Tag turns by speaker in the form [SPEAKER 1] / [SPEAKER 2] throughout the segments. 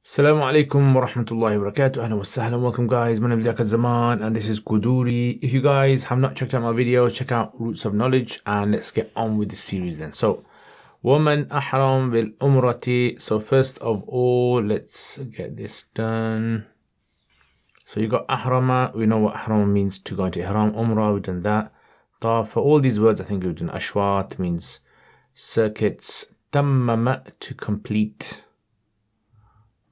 [SPEAKER 1] Assalamu alaikum wa rahmatullahi wa barakatuh. Ahlan wa sahlan. Welcome guys. My name is Liaquat and this is al-Qudoori. If you guys have not checked out my videos, check out Roots of Knowledge and let's get on with the series then. So, وَمَنْ أَحْرَمْ بِالْأُمْرَةِ. So first of all, let's get this done. So you got ahrama. We know what ahrama means, to go into ihram. Umrah, we've done that. For all these words, I think we've done ashwat, means circuits. Tammama, to complete.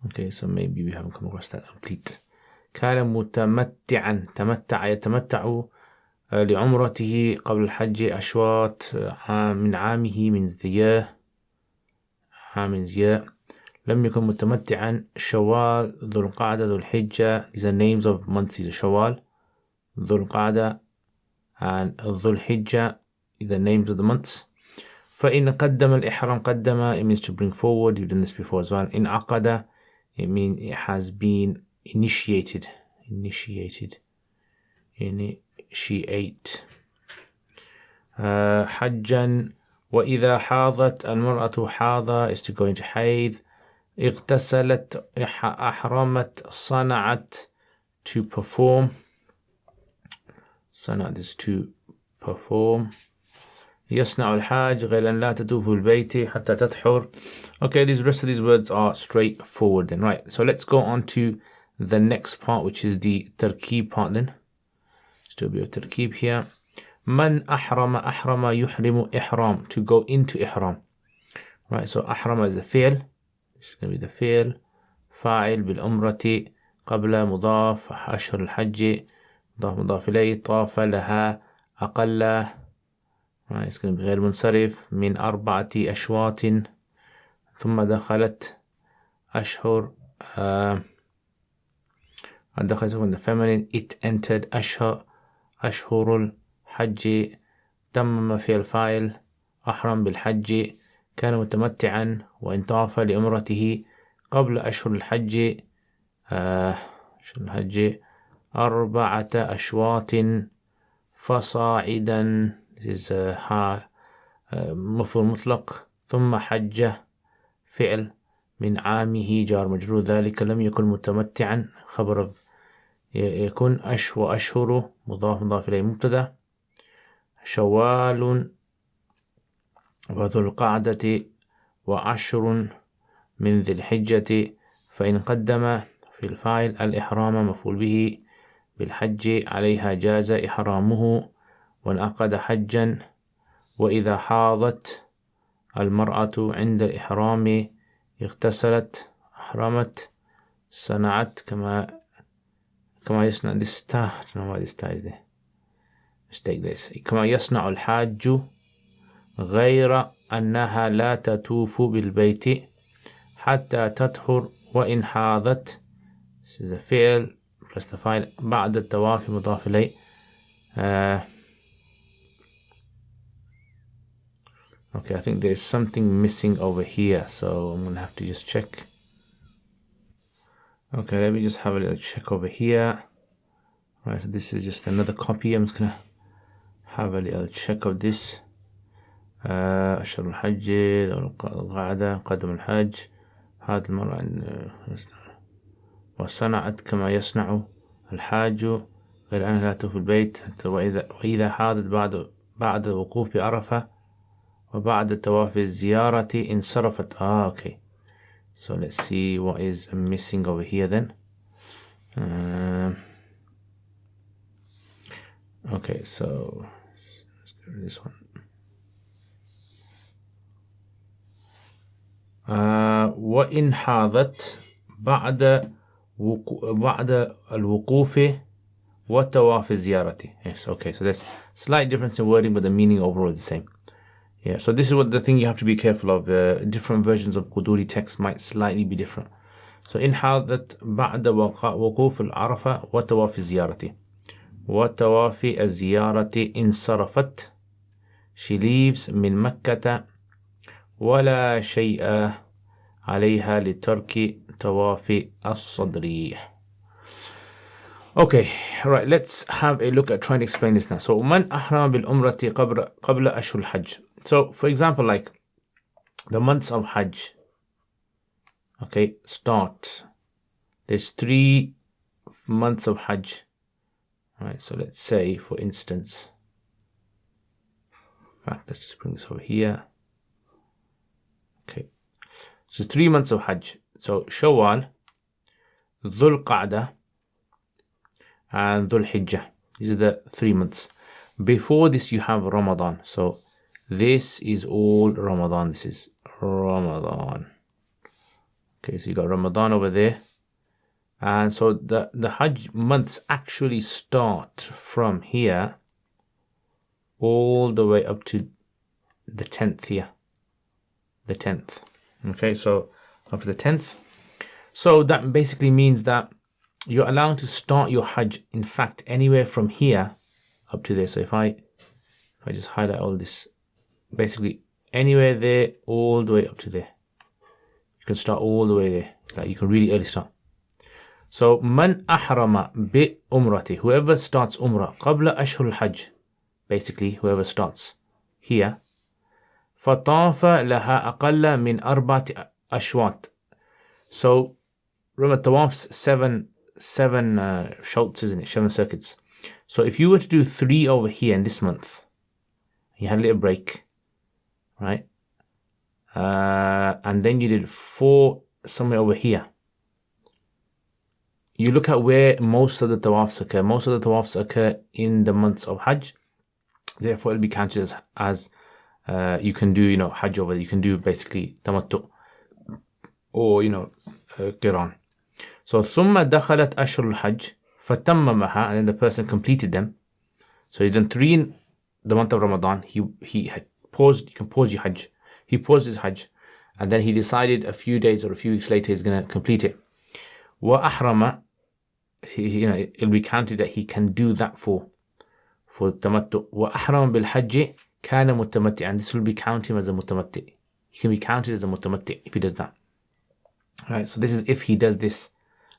[SPEAKER 1] Okay, so maybe we haven't come across that. Complete. كان متمتعا. تمتع يتمتع لعمرته قبل الحج. أشواط من عامه, means the year. عام means year. لم يكن متمتعا. شوال, ذو القعدة, ذو الحجة. These are names of months. These are شوال, ذو القعدة, and ذو الحجة. These are names of the months. فإن قدم الإحرام. قدم, it means to bring forward. You've done this before as well. إن عقد, it means it has been initiated. Initiate. حجا. وإذا حاضت المرأة. حاضة is to go into حيض. اغتسلت. أحرمت. صنعت, to perform. صنعت is to perform. يصنع الحاج غير أن لا تطوف البيت حتى تطهر. Okay, these rest of these words are straightforward then. Right, so let's go on to the next part, which is the tarkeeb part then. Let's do a bit of tarkeeb here. من أحرم. أحرم يحرم إحرام, to go into ihram. Right, so أحرم is the fi'l. This is going to be the fi'l. فاعل بالأمرة قبل مضاف أشهر الحج مضاف إليه طاف لها أقل. Right, it's going to be غير منصرف من 4 أشواط ثم دخلت أشهر دخلت من the feminine. It entered أشهر الحج. تمم في الفاعل. أحرم بالحج. كان متمتعا وإن طاف لأمرته قبل أشهر الحج. أشهر الحج 4 أشواط فصاعدا. This is مفعول مطلق. ثم حج فعل من عامه جار مجرور. ذلك لم يكن متمتعا خبر يكون وأشهر مضاف إليه مبتدأ. شوال وذو القعدة وعشر من ذي الحجة. فإن قدم في الفاعل الإحرام مفعول به بالحج عليها جاز إحرامه وانعقد حجا. وإذا حاضت المرأة عند الإحرام اغتسلت أحرمت صنعت كما يصنع. this star, I don't know why this star is there. Mistake this. كما يصنع الحاج غير أنها لا تطوف بالبيت حتى تطهر. وإن حاضت, this is a فعل plus the file بعد الطواف مضاف إليه. Okay, I think there's something missing over here, so I'm going to have to just check. Okay, let me just have a little check over here. Right, so this is just another copy. I'm just going to have a little check of this. أشهر الحج القعدة قدم الحج هذا المرأة وصنعت كما يصنع الحاج غير أنها لا تطوف البيت. وإذا حاضت بعد الوقوف بعرفة وبعد الطواف الزيارة انصرفت. Okay. So let's see what is missing over here then. Okay, so let's go to this one. وإن حاضت بعد الوقوف وطواف الزيارة. Yes, okay. So there's slight difference in wording, but the meaning overall is the same. Yeah, so this is what the thing you have to be careful of. Different versions of Qudoori text might slightly be different. So إن حاضت بعد وقوف العرفة وطواف الزيارة. وطواف الزيارة انصرفت. She leaves من مكة ولا شيء عليها لترك طواف الصدر. Okay, right, let's have a look at trying to explain this now. So من أحرم بالعمرة قبل أشهر الحج. So for example, like the months of Hajj, okay, start there's 3 months of Hajj. Right, so let's say, for instance, in fact, let's just bring this over here. Okay, so 3 months of Hajj. So Shawwal, Dhul Qa'dah, and Dhul Hijjah. These are the 3 months. Before this, you have Ramadan. So this is all Ramadan. This is Ramadan. Okay, so you got Ramadan over there. And so the Hajj months actually start from here all the way up to the 10th here. The 10th. Okay, so up to the 10th. So that basically means that you're allowed to start your Hajj, in fact, anywhere from here up to there. So if I just highlight all this, basically anywhere there all the way up to there. You can start all the way there. Like you can really early start. So man ahrama bi umrati, whoever starts umrah qabla ashhur al-hajj, basically whoever starts here, fatafa laha aqalla min arba'ati ashwat. So remember, tawaf's seven shawts, isn't it? 7 circuits. So if you were to do 3 over here in this month, you had a little break, right? And then you did 4 somewhere over here. You look at where most of the tawafs occur. Most of the tawafs occur in the months of Hajj. Therefore, it'll be counted as you can do, Hajj over there. You can do basically tamattu or, qiran. So, ثُمَّ دَخَلَتْ أَشْهُرُ الْحَجِّ فَتَمَّمَهَا, and then the person completed them. So he's done 3 in the month of Ramadan. He had paused. You can pause your Hajj. He paused his Hajj, and then he decided a few days or a few weeks later he's going to complete it. وَأَحْرَمَ, it'll be counted that he can do that for tamattu. وَأَحْرَمَ بِالْحَجِّ كَانَ مُتَمَتِّعًا, and this will be counted as a mutamatti. He can be counted as a mutamatti if he does that. Right, so this is if he does this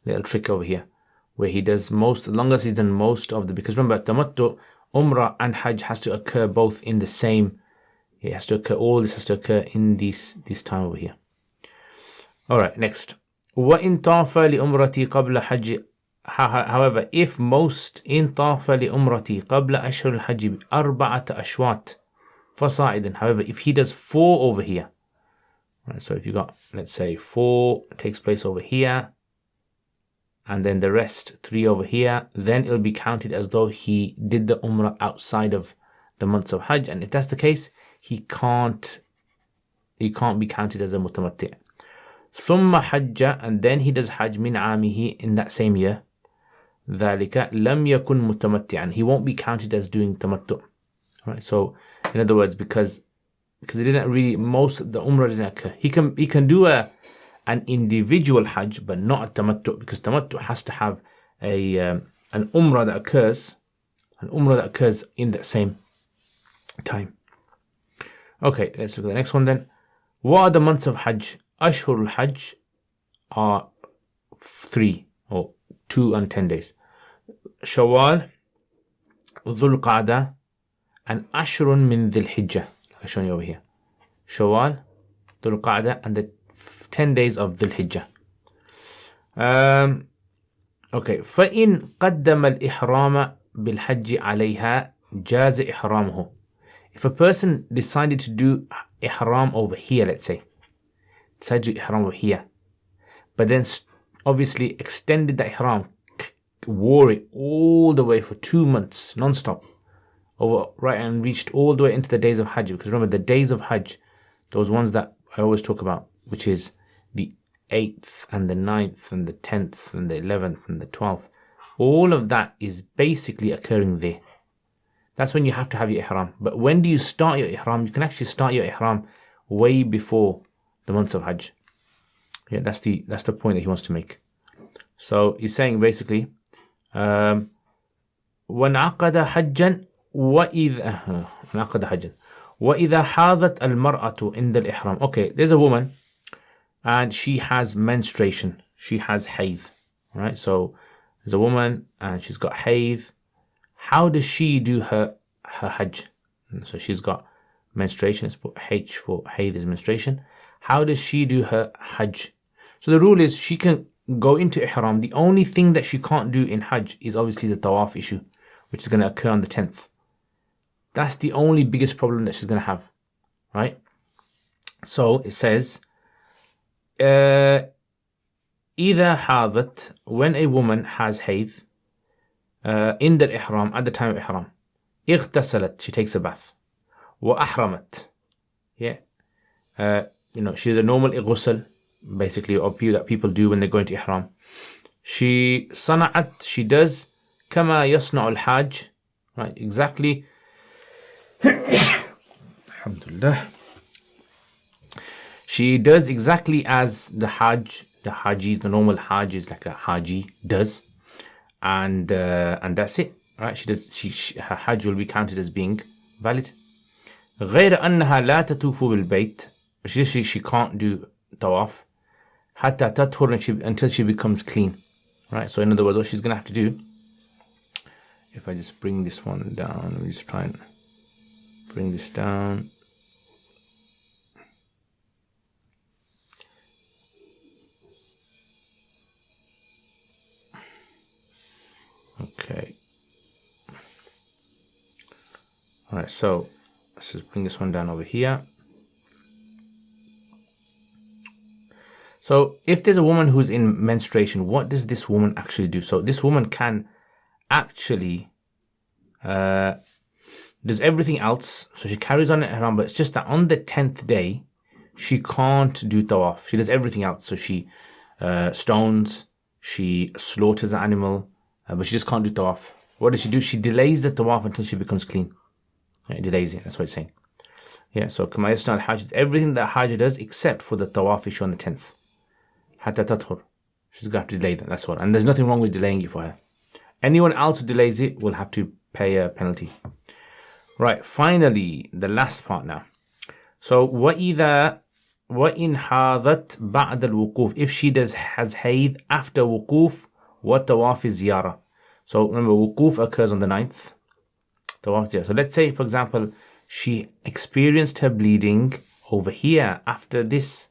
[SPEAKER 1] little trick over here, where he does most, as long as he's done most of the, because remember, tamattu, umrah and Hajj has to occur both in the same, it has to occur, all this has to occur in this time over here. Alright, next. وَإِن طَافَ لِأُمْرَتِي قَبْلَ حَجِّ, however, if most إِن طَافَ لِأُمْرَتِي قَبْلَ أَشْهُرِ الْحَجِّ بِأَرْبَعَةَ أَشْوَاطٍ فَصَاعِدًا, however, if he does 4 over here, right, so if you got, let's say 4 takes place over here, and then the rest 3 over here, then it'll be counted as though he did the umrah outside of the months of Hajj. And if that's the case, he can't be counted as a mutamatti. ثم حج, and then he does Hajj min عامه, in that same year. ذلك لم يكن متمتعا, he won't be counted as doing tamattu. Right, so in other words, because it didn't really, most the umrah didn't occur. He can do an individual Hajj, but not a tamattu, because tamattu has to have an umrah that occurs in that same time. Okay, let's look at the next one then. What are the months of Hajj? Ashhur al-Hajj are 3 or 2 and 10 days. Shawwal, Dhul Qa'dah, and Ashrun min Dhul Hijjah. Like I've shown you over here. Shawwal, Dhul Qa'dah, and the 10 days of Dhul Hijjah. Okay. فَإِنْ قَدَّمَ الْإِحْرَامَ بِالْحَجِّ عَلَيْهَا جَازَ إِحْرَامُهُ. If a person decided to do ihram over here, let's say, decided to do ihram over here, but then obviously extended the ihram, wore it all the way for 2 months non-stop, right, and reached all the way into the days of Hajj. Because remember, the days of Hajj, those ones that I always talk about, which is the 8th and the 9th and the 10th and the 11th and the 12th, all of that is basically occurring there. That's when you have to have your ihram. But when do you start your ihram? You can actually start your ihram way before the months of Hajj. Yeah, that's the point that he wants to make. So he's saying basically, وَنَعْقَدَ حَجًّا وَإِذَا حَاضَتْ الْمَرْأَةُ عِنْدَ الْإِحْرَامِ. Okay, there's a woman and she has menstruation. She has hayd. Right? So there's a woman and she's got hayd. How does she do her Hajj? So she's got menstruation. It's put H for hayd is menstruation. How does she do her Hajj? So the rule is she can go into ihram, the only thing that she can't do in Hajj is obviously the tawaf issue, which is going to occur on the 10th. That's the only biggest problem that she's going to have, right? So it says, إذا حاضت, when a woman has haid, in the ihram, at the time of ihram, اغتسلت, she takes a bath, وأحرمت, yeah, she's a normal ghusl, basically, or that people do when they go into ihram. She صنعت, she does كما يصنع الحاج, right, exactly. Alhamdulillah. She does exactly as the Hajis, the normal Hajj is like a Haji does, and that's it, right? Her Hajj will be counted as being valid. غير أنها لا تطوف بالبيت, she can't do tawaf حتى تطهر, until she becomes clean, right? So in other words, what she's gonna have to do, if I just bring this one down, let me just try and bring this down. Okay. Alright, so let's just bring this one down over here. So if there's a woman who's in menstruation, what does this woman actually do? So this woman can actually does everything else. So she carries on ihram, but it's just that on the 10th day, she can't do tawaf. She does everything else. So she stones, she slaughters an animal, but she just can't do tawaf. What does she do? She delays the tawaf until she becomes clean. Right, delays it, that's what it's saying. Yeah, so kama yasna al-hajj is everything that Hajj does except for the tawaf issue on the 10th. Hatta tadkhur. She's going to have to delay that, that's all. And there's nothing wrong with delaying it for her. Anyone else who delays it will have to pay a penalty. Right, finally, the last part now. So, وَإِن حَاضَتْ بَعْدَ الْوُقُوفِ, if she has haid after wukuf, وَتَوَافِ الزِّيَارَةِ. So, remember, wukuf occurs on the 9th. Tawaf ziyarah. So, let's say, for example, she experienced her bleeding over here after this.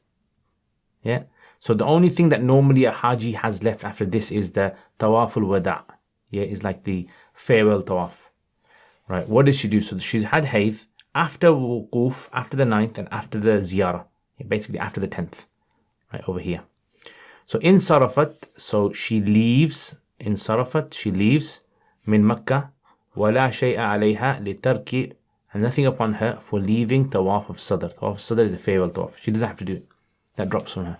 [SPEAKER 1] Yeah. So, the only thing that normally a Haji has left after this is the Tawaf al-Wada'. Yeah, is like the farewell tawaf. Right, what does she do? So she's had haid after wukuf, after the 9th, and after the ziyarah. Basically after the 10th. Right, over here. So in sarafat, so she leaves, in sarafat, she leaves min Makkah, wala shay'a alayha litarki, and nothing upon her for leaving tawaf of sadr. Tawaf of sadr is a farewell tawaf. She doesn't have to do it. That drops from her.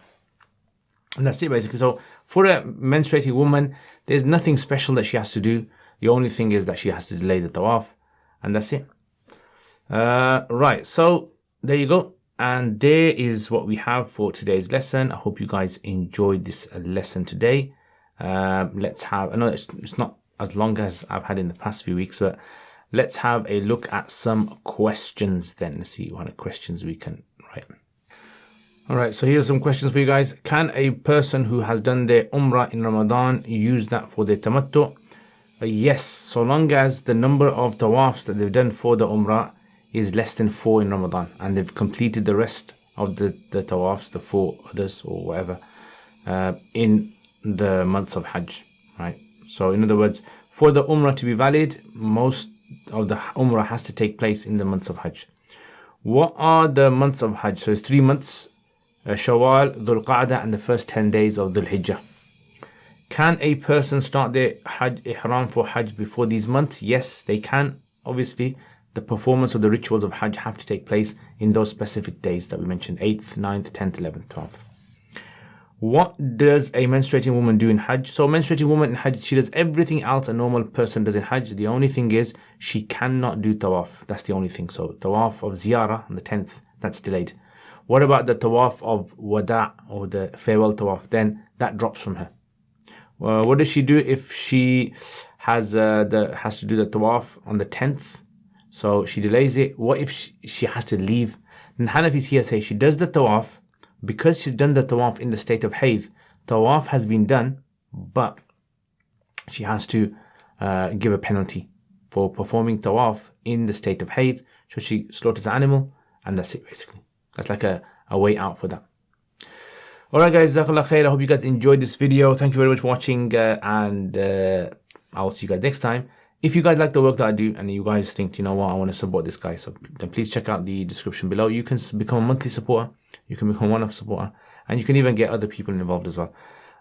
[SPEAKER 1] And that's it basically. So for a menstruating woman, there's nothing special that she has to do. The only thing is that she has to delay the tawaf, and that's it. Right, so there you go. And there is what we have for today's lesson. I hope you guys enjoyed this lesson today. Let's have, I know it's not as long as I've had in the past few weeks, but let's have a look at some questions then. Let's see what kind of questions we can write. Alright, so here's some questions for you guys. Can a person who has done their Umrah in Ramadan use that for their Tamattu? Yes, so long as the number of tawafs that they've done for the Umrah is less than 4 in Ramadan, and they've completed the rest of the tawafs, the 4 others or whatever, in the months of Hajj, right? So in other words, for the Umrah to be valid, most of the Umrah has to take place in the months of Hajj. What are the months of Hajj? So it's 3 months, Shawwal, Dhul Qa'dah, and the first 10 days of Dhul Hijjah. Can a person start their Hajj ihram for Hajj before these months? Yes, they can. Obviously, the performance of the rituals of Hajj have to take place in those specific days that we mentioned, 8th, 9th, 10th, 11th, 12th. What does a menstruating woman do in Hajj? So a menstruating woman in Hajj, she does everything else a normal person does in Hajj. The only thing is she cannot do tawaf. That's the only thing. So tawaf of ziyarah on the 10th, that's delayed. What about the tawaf of wada' or the farewell tawaf? Then that drops from her. What does she do if she has to do the tawaf on the 10th? So she delays it. What if she has to leave? And Hanafis here say she does the tawaf because she's done the tawaf in the state of hayd. Tawaf has been done, but she has to give a penalty for performing tawaf in the state of hayd. So she slaughters an animal, and that's it basically. That's like a way out for that. Alright guys, Jazakallah khair. I hope you guys enjoyed this video. Thank you very much for watching, and I'll see you guys next time. If you guys like the work that I do and you guys think, you know what, I want to support this guy, so then please check out the description below. You can become a monthly supporter, you can become one-off supporter, and you can even get other people involved as well.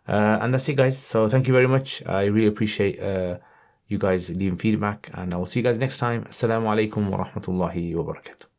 [SPEAKER 1] And that's it guys. So thank you very much. I really appreciate you guys leaving feedback, and I will see you guys next time. Assalamu alaikum wa rahmatullahi wa barakatuh.